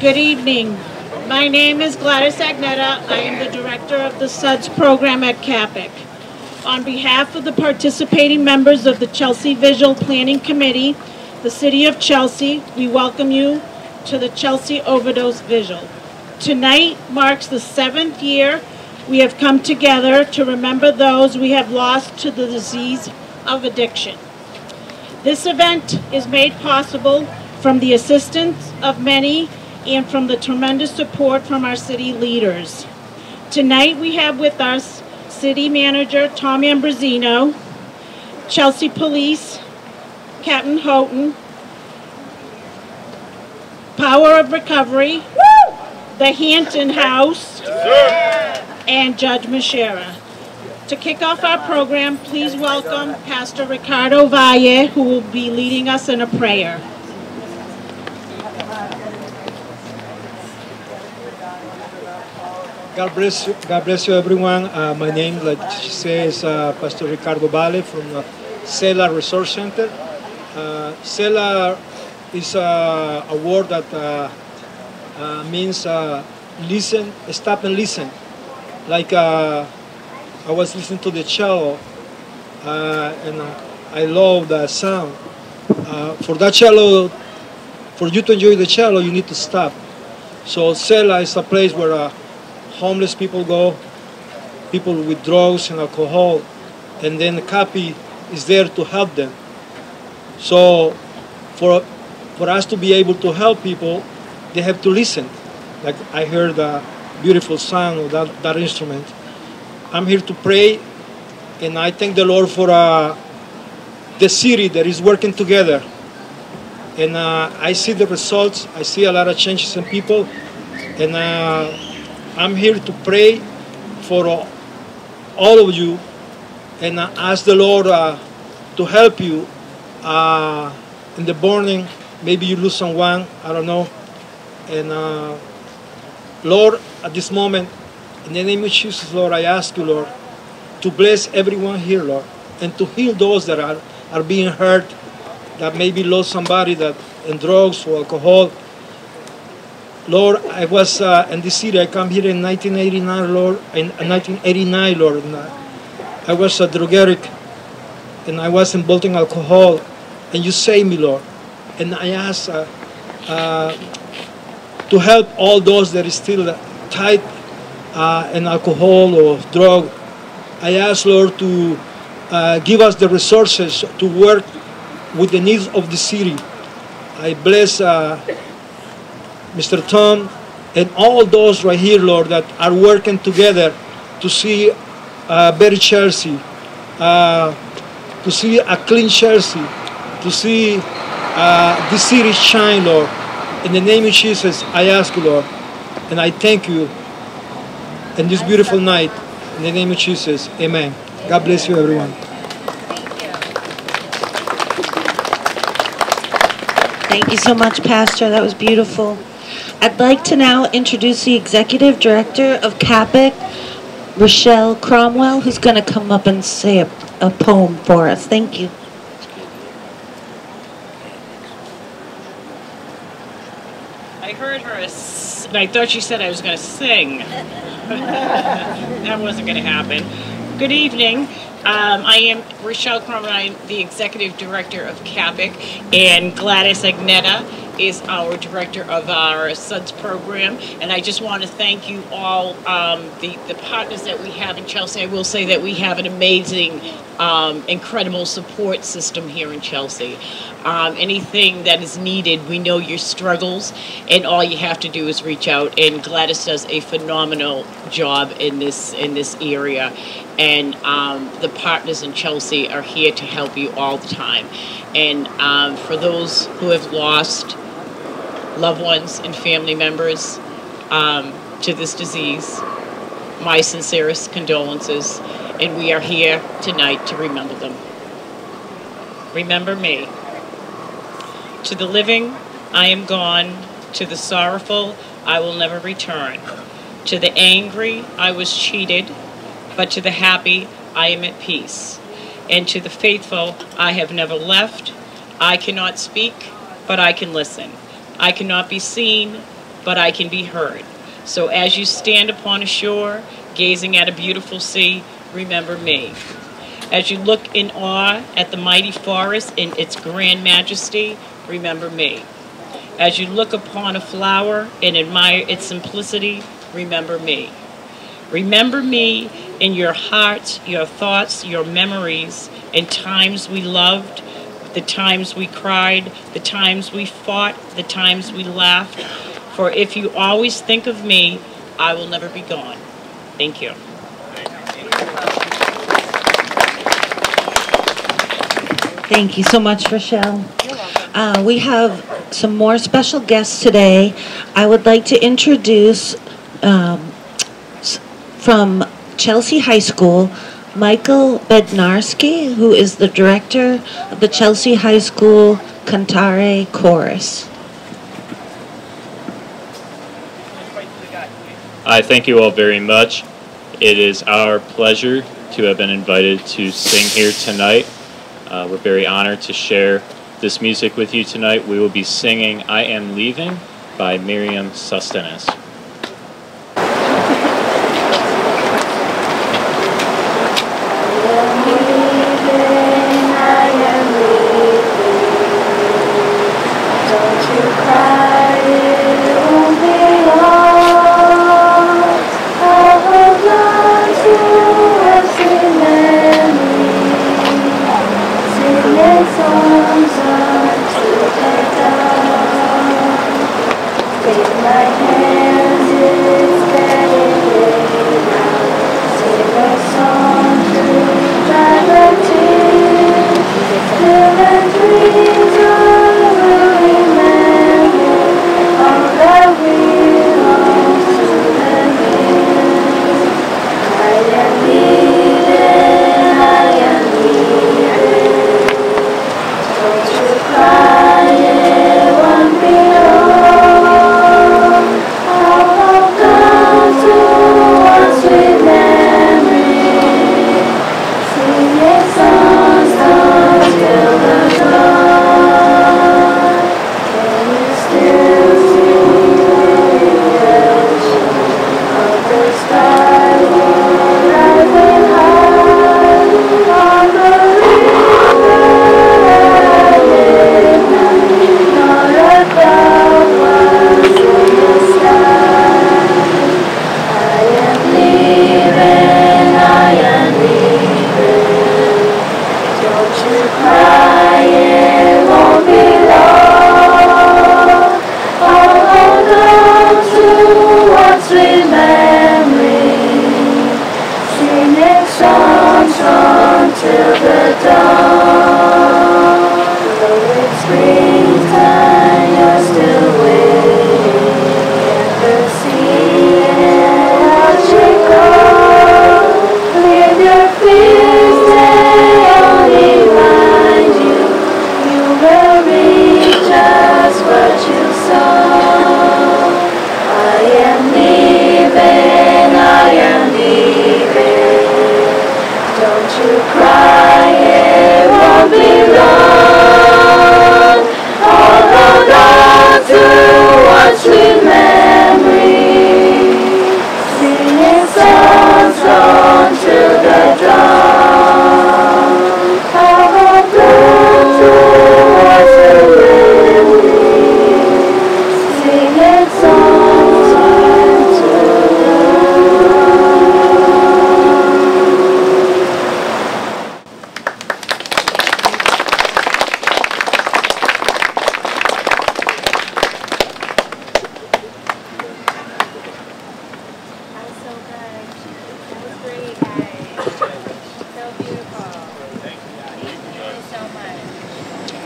Good evening. My name is Gladys Agnetta. I am the director of the SUDS program at CAPIC. On behalf of the participating members of the Chelsea Vigil Planning Committee, the City of Chelsea, we welcome you to the Chelsea Overdose Vigil. Tonight marks the 7th year we have come together to remember those we have lost to the disease of addiction. This event is made possible from the assistance of many and from the tremendous support from our city leaders. Tonight we have with us City Manager Tom Ambrosino, Chelsea Police Captain Houghton, Power of Recovery, the Hampton House, and Judge Mashera. To kick off our program, please welcome Pastor Ricardo Valle, who will be leading us in a prayer. God bless you everyone. My name, like she says, Pastor Ricardo Valle from Sela Resource Center. Sela is a word that means listen, stop and listen. Like I was listening to the cello and I love the sound. For that cello, for you to enjoy the cello, you need to stop. So Sela is a place where homeless people go, people with drugs and alcohol, and then the CAPI is there to help them. So for us to be able to help people, they have to listen. Like I heard a beautiful sound of that instrument. I'm here to pray, and I thank the Lord for the city that is working together. And I see the results. I see a lot of changes in people, and I'm here to pray for all of you and ask the Lord to help you in the burning. Maybe you lose someone, I don't know. And Lord, at this moment, in the name of Jesus, Lord, I ask you, Lord, to bless everyone here, Lord, and to heal those that are being hurt, that maybe lost somebody that in drugs or alcohol. Lord, I was in this city. I come here in 1989, Lord. In 1989, Lord. And, I was a drug addict, and I was involved in alcohol, and you saved me, Lord. And I ask to help all those that is still tied in alcohol or drug. I ask, Lord, to give us the resources to work with the needs of the city. I bless Mr. Tom, and all those right here, Lord, that are working together to see better Chelsea, to see a clean Chelsea, to see the city shine, Lord. In the name of Jesus, I ask you, Lord, and I thank you in this beautiful night. In the name of Jesus, amen. God bless you, everyone. Thank you so much, Pastor. That was beautiful. I'd like to now introduce the Executive Director of CAPIC, Rochelle Cromwell, who's going to come up and say a poem for us. Thank you. I heard her, and I thought she said I was going to sing. That wasn't going to happen. Good evening. I am Rochelle Cromwell. I'm the Executive Director of CAPIC, and Gladys Agnetta is our director of our SUDS program, and I just want to thank you all, the partners that we have in Chelsea. I will say that we have an amazing, incredible support system here in Chelsea. Anything that is needed, we know your struggles, and all you have to do is reach out, and Gladys does a phenomenal job in this area, and the partners in Chelsea are here to help you all the time. And for those who have lost loved ones and family members to this disease, my sincerest condolences, and we are here tonight to remember them. Remember me. To the living, I am gone. To the sorrowful, I will never return. To the angry, I was cheated, but to the happy, I am at peace. And to the faithful, I have never left. I cannot speak, but I can listen. I cannot be seen, but I can be heard. So as you stand upon a shore, gazing at a beautiful sea, remember me. As you look in awe at the mighty forest in its grand majesty, remember me. As you look upon a flower and admire its simplicity, remember me. Remember me in your heart, your thoughts, your memories, in times we loved, the times we cried, the times we fought, the times we laughed. For if you always think of me, I will never be gone. Thank you. Thank you so much, Rochelle. We have some more special guests today. I would like to introduce from Chelsea High School, Michael Bednarski, who is the director of the Chelsea High School Cantare Chorus. I thank you all very much. It is our pleasure to have been invited to sing here tonight. We're very honored to share this music with you tonight. We will be singing I Am Leaving by Miriam Sustenance.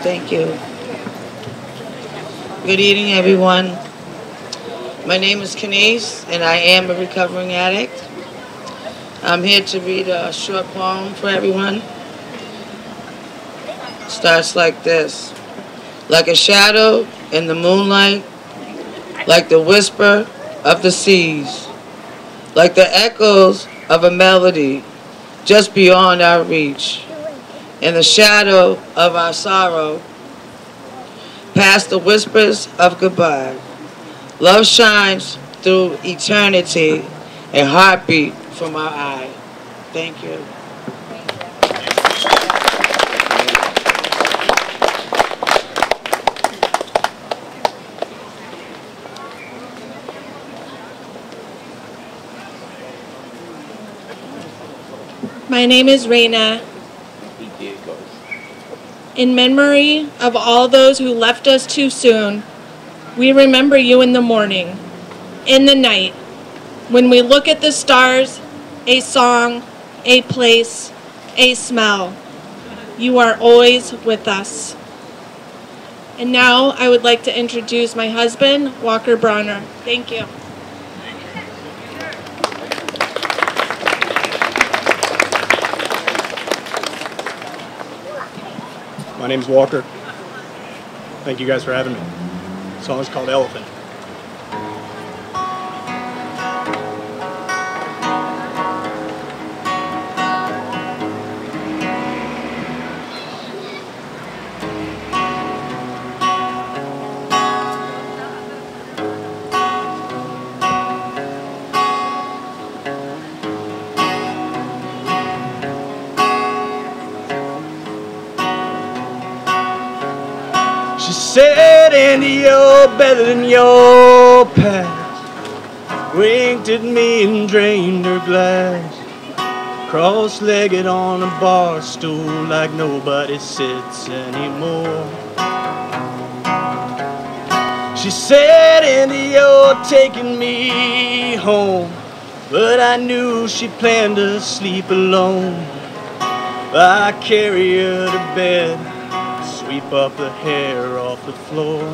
Thank you. Good evening, everyone. My name is Kenise, and I am a recovering addict. I'm here to read a short poem for everyone. It starts like this. Like a shadow in the moonlight, like the whisper of the seas, like the echoes of a melody just beyond our reach. In the shadow of our sorrow, past the whispers of goodbye, Love shines through eternity, a heartbeat from our eye. Thank you. My name is Raina. In memory of all those who left us too soon, we remember you in the morning, in the night, when we look at the stars, a song, a place, a smell. You are always with us. And now I would like to introduce my husband, Walker Bronner. Thank you. My name's Walker. Thank you guys for having me. The song is called Elephant. She said, Andy, you're better than your past. Winked at me and drained her glass. Cross-legged on a bar stool like nobody sits anymore. She said, Andy, you're taking me home. But I knew she planned to sleep alone. I carry her to bed, sweep up the hair off the floor.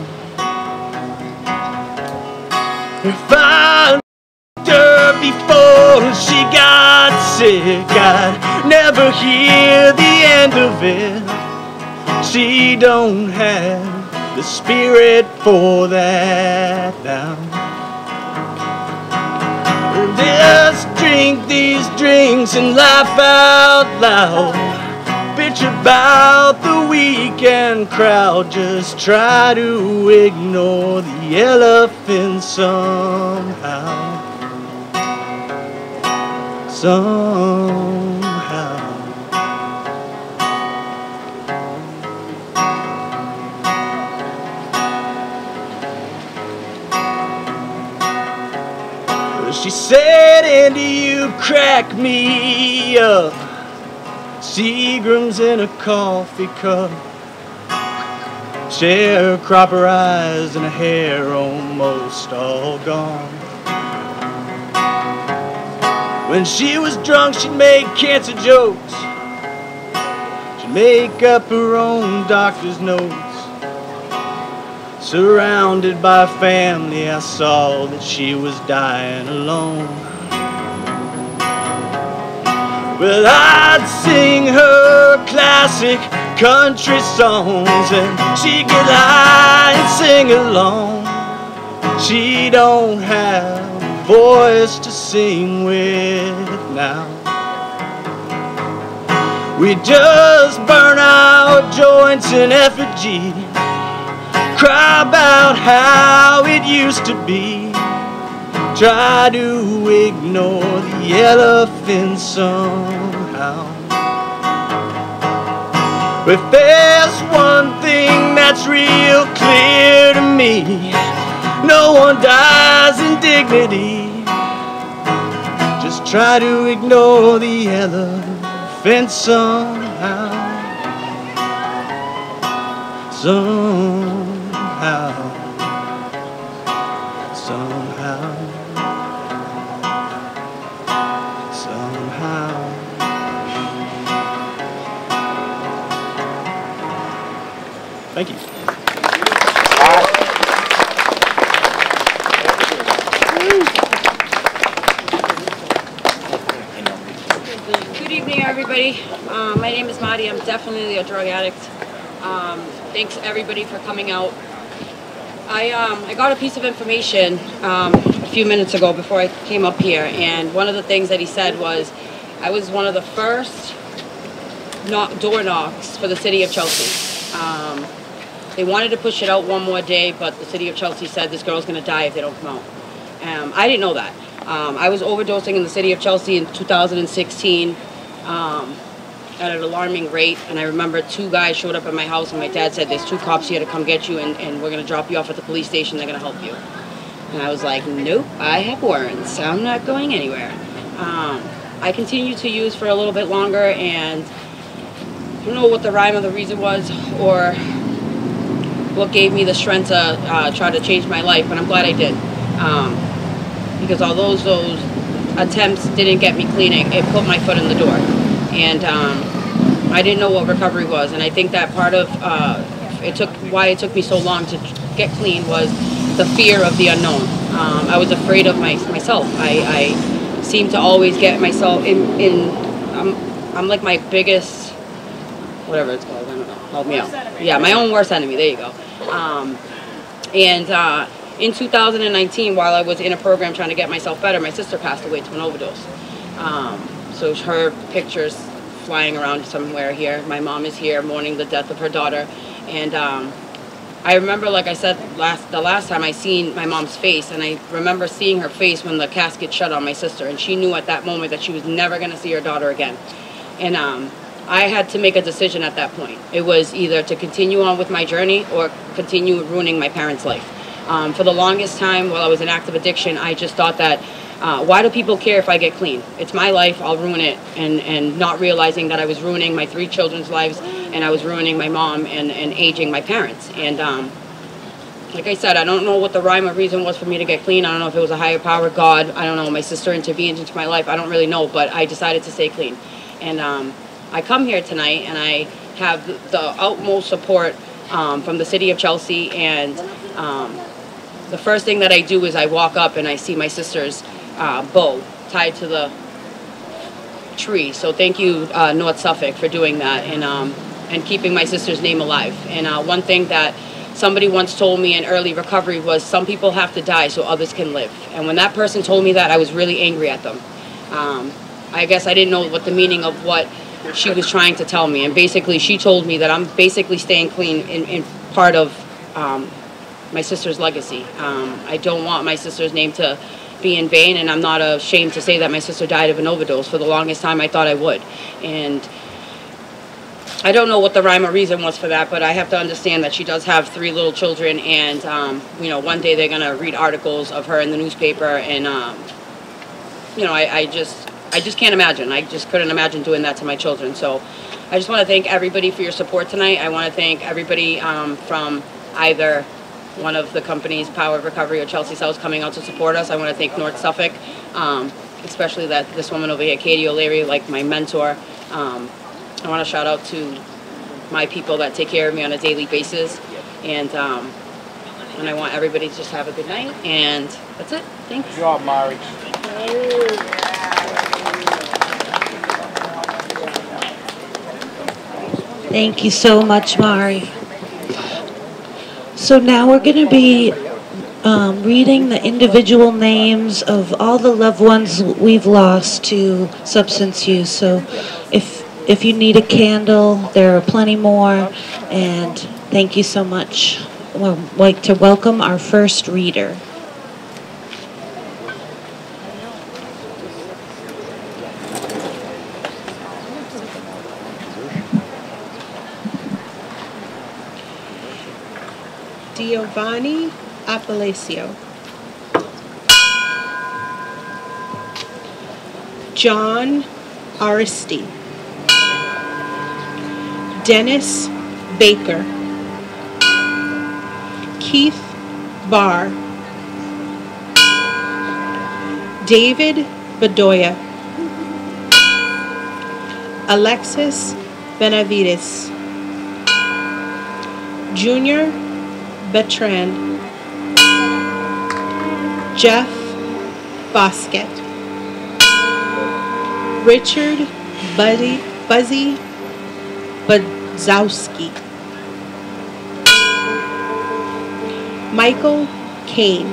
If I loved her before she got sick, I'd never hear the end of it. She don't have the spirit for that now. Just drink these drinks and laugh out loud. Bitch about the weekend crowd. Just try to ignore the elephant somehow. Somehow. She said, Andy, you crack me up. Seagram's in a coffee cup. Sharecropper eyes and her hair almost all gone. When she was drunk, she'd make cancer jokes. She'd make up her own doctor's notes. Surrounded by family, I saw that she was dying alone. Well, I'd sing her classic country songs and she'd get high and sing along. She don't have a voice to sing with now. We just burn our joints in effigy, cry about how it used to be, try to ignore the elephant somehow. If there's one thing that's real clear to me, no one dies in dignity. Just try to ignore the elephant somehow. Somehow. Somehow. Somehow. Thank you. Good evening, everybody. My name is Marty. I'm definitely a drug addict. Thanks everybody for coming out. I got a piece of information a few minutes ago before I came up here, and one of the things that he said was I was one of the first door knocks for the city of Chelsea. They wanted to push it out one more day, but the city of Chelsea said this girl's going to die if they don't come out. I didn't know that. I was overdosing in the city of Chelsea in 2016 at an alarming rate, and I remember 2 guys showed up at my house, and my dad said, there's 2 cops here to come get you, and we're going to drop you off at the police station, they're going to help you. And I was like, nope, I have warrants, I'm not going anywhere. I continued to use for a little bit longer, and I don't know what the rhyme or the reason was, or what gave me the strength to try to change my life, but I'm glad I did. Because although those attempts didn't get me clean, it put my foot in the door. And I didn't know what recovery was, and I think that part of why it took me so long to get clean was the fear of the unknown. I was afraid of myself. I seem to always get myself I'm like my biggest, whatever it's called, I don't know, help me out. Yeah, my own worst enemy, there you go. In 2019, while I was in a program trying to get myself better, my sister passed away to an overdose. So her pictures flying around somewhere here. My mom is here mourning the death of her daughter. And I remember, like I said, the last time I seen my mom's face, and I remember seeing her face when the casket shut on my sister, and she knew at that moment that she was never going to see her daughter again. And I had to make a decision at that point. It was either to continue on with my journey or continue ruining my parents' life. For the longest time, while I was in active addiction, I just thought that, why do people care if I get clean? It's my life, I'll ruin it, and not realizing that I was ruining my 3 children's lives, and I was ruining my mom and aging my parents. And like I said, I don't know what the rhyme or reason was for me to get clean. I don't know if it was a higher power, God, I don't know, my sister intervened into my life, I don't really know, but I decided to stay clean. And I come here tonight, and I have the utmost support from the city of Chelsea, and the first thing that I do is I walk up and I see my sister's bow tied to the tree. So thank you, North Suffolk, for doing that and keeping my sister's name alive. And one thing that somebody once told me in early recovery was, some people have to die so others can live. And when that person told me that, I was really angry at them. I guess I didn't know what the meaning of what she was trying to tell me. And basically she told me that I'm basically staying clean in part of my sister's legacy. I don't want my sister's name to be in vain, and I'm not ashamed to say that my sister died of an overdose. For the longest time I thought I would. And I don't know what the rhyme or reason was for that, but I have to understand that she does have 3 little children, and you know, one day they're going to read articles of her in the newspaper, and you know, I just can't imagine. I just couldn't imagine doing that to my children. So I just want to thank everybody for your support tonight. I want to thank everybody from either one of the companies, Power of Recovery or Chelsea South, coming out to support us. I want to thank North Suffolk, especially this woman over here, Katie O'Leary, like my mentor. I want to shout out to my people that take care of me on a daily basis. And I want everybody to just have a good night. And that's it. Thanks. Good job, Mari. Thank you so much, Mari. So now we're going to be reading the individual names of all the loved ones we've lost to substance use. So if you need a candle, there are plenty more. And thank you so much. We'd like to welcome our first reader. Giovanni Apalacio. John Aristi. Dennis Baker. Keith Barr. David Bedoya. Alexis Benavides. Junior Bertrand. Jeff Bosket. Richard Buzzy Badzowski. Michael Kane.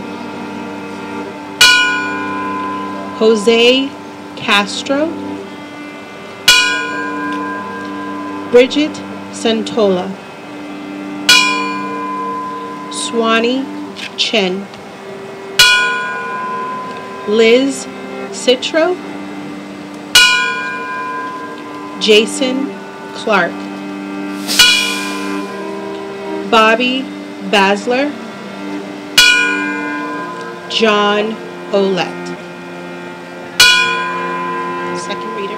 Jose Castro. Bridget Santola. Swanee Chen, Liz Citro, Jason Clark, Bobby Basler, John Olette. Second reader.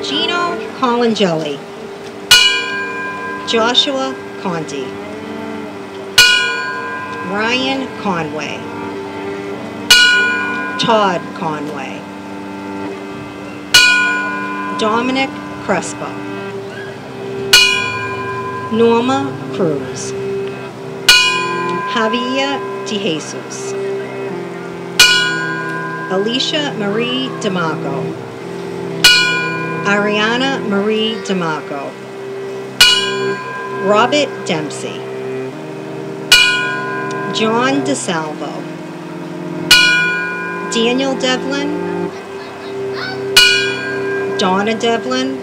Gino Colangeli, Joshua Conti, Ryan Conway, Todd Conway, Dominic Crespo, Norma Cruz, Javier De Jesus, Alicia Marie DeMarco, Ariana Marie DeMarco, Robert Dempsey, John DeSalvo, Daniel Devlin, Donna Devlin,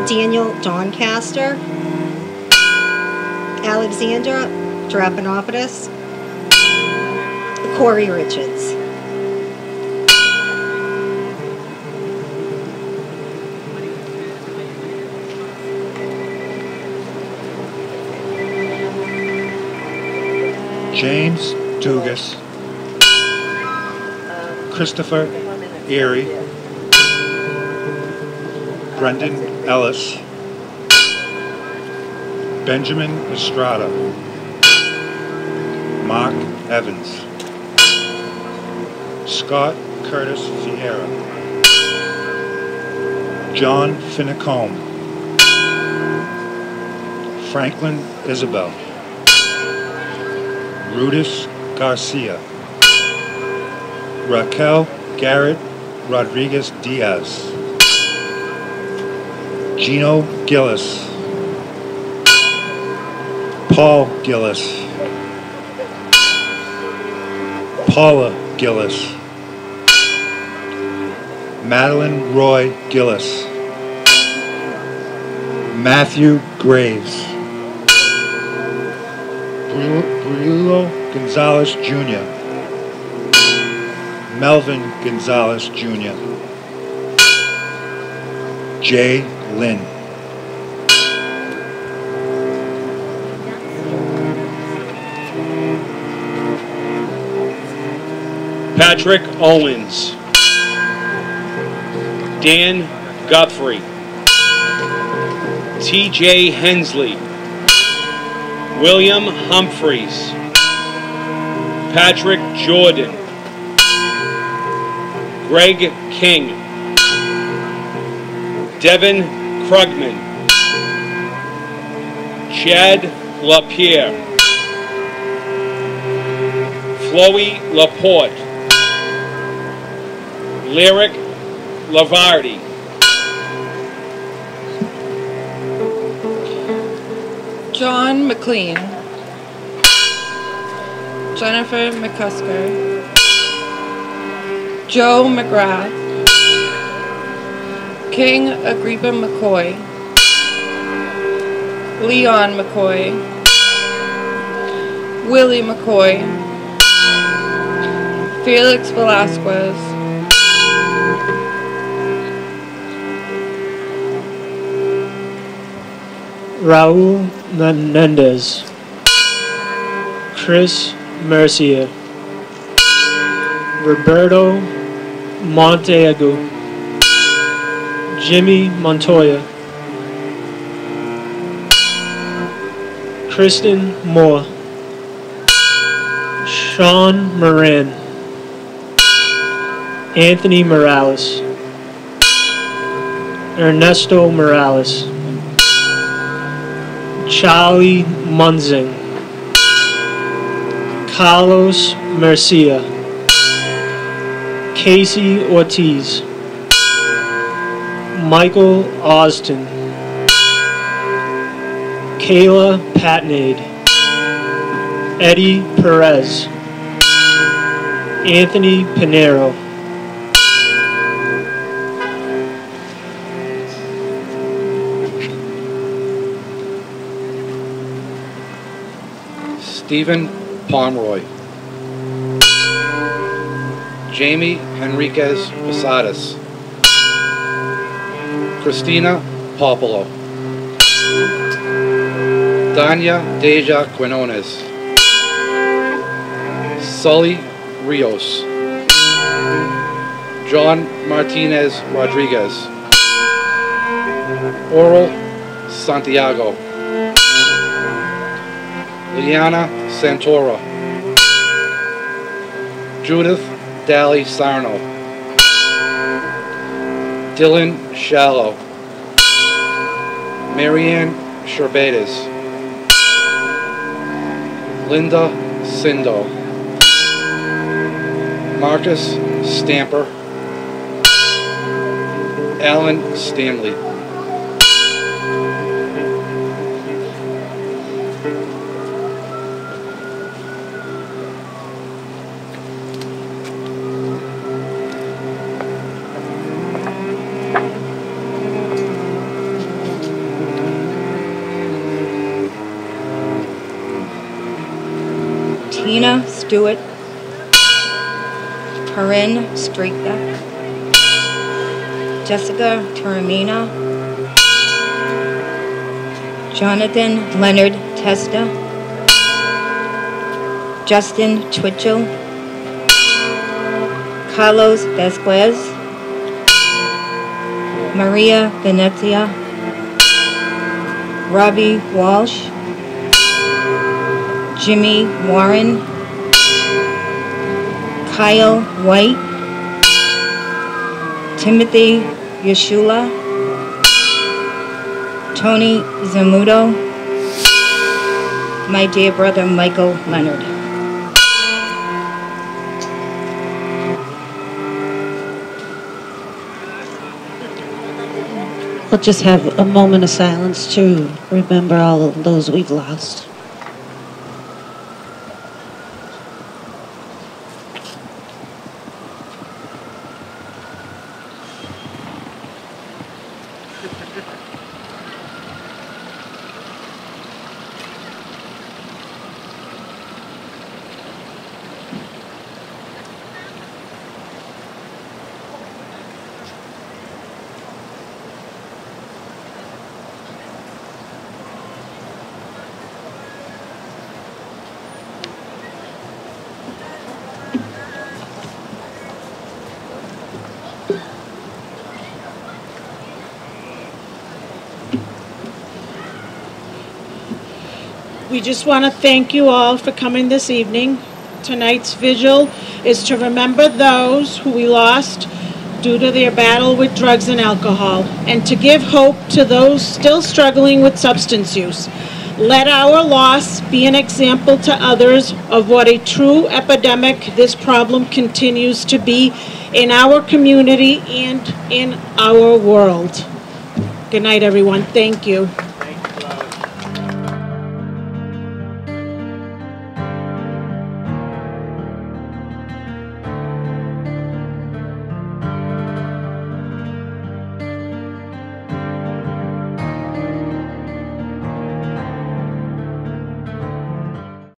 Daniel Doncaster, Alexandra Drapanopoulos, Corey Richards. James Dugas, Christopher Erie, Brendan Ellis, Benjamin Estrada, Mark Evans, Scott Curtis Vieira, John Finnecombe, Franklin Isabel, Rudis Garcia, Raquel Garrett Rodriguez Diaz, Gino Gillis, Paul Gillis, Paula Gillis, Madeline Roy Gillis, Matthew Graves, Bruno Gonzalez Jr., Melvin Gonzalez Jr., Jay Lynn. Patrick Owens, Dan Guthrie, TJ Hensley, William Humphreys, Patrick Jordan, Greg King, Devin Krugman, Chad LaPierre, Chloe Laporte, Lyric Lavardi, John McLean, Jennifer McCusker, Joe McGrath, King Agrippa McCoy, Leon McCoy, Willie McCoy, Felix Velasquez, Raul Menendez, Chris Mercia, Roberto Monteagu, Jimmy Montoya, Kristen Moore, Sean Moran, Anthony Morales, Ernesto Morales, Charlie Munzing, Carlos Mercia, Casey Ortiz, Michael Austin, Kayla Patnade, Eddie Perez, Anthony Pinero, Stephen Pomeroy, Jamie Henriquez Posadas, Christina Popolo, Danya Deja Quinones, Sully Rios, John Martinez Rodriguez, Oral Santiago, Liana Santora, Judith Daly Sarno, Dylan Shallow, Marianne Sherbatis, Linda Sindo, Marcus Stamper, Alan Stanley. Tina Stewart, Corinne Streetbeck, Jessica Taramina, Jonathan Leonard Testa, Justin Twitchell, Carlos Vasquez, Maria Venezia, Robbie Walsh, Jimmy Warren, Kyle White, Timothy Yeshua, Tony Zamudo, my dear brother Michael Leonard. We'll just have a moment of silence to remember all of those we've lost. We just want to thank you all for coming this evening. Tonight's vigil is to remember those who we lost due to their battle with drugs and alcohol, and to give hope to those still struggling with substance use. Let our loss be an example to others of what a true epidemic this problem continues to be in our community and in our world. Good night, everyone. Thank you.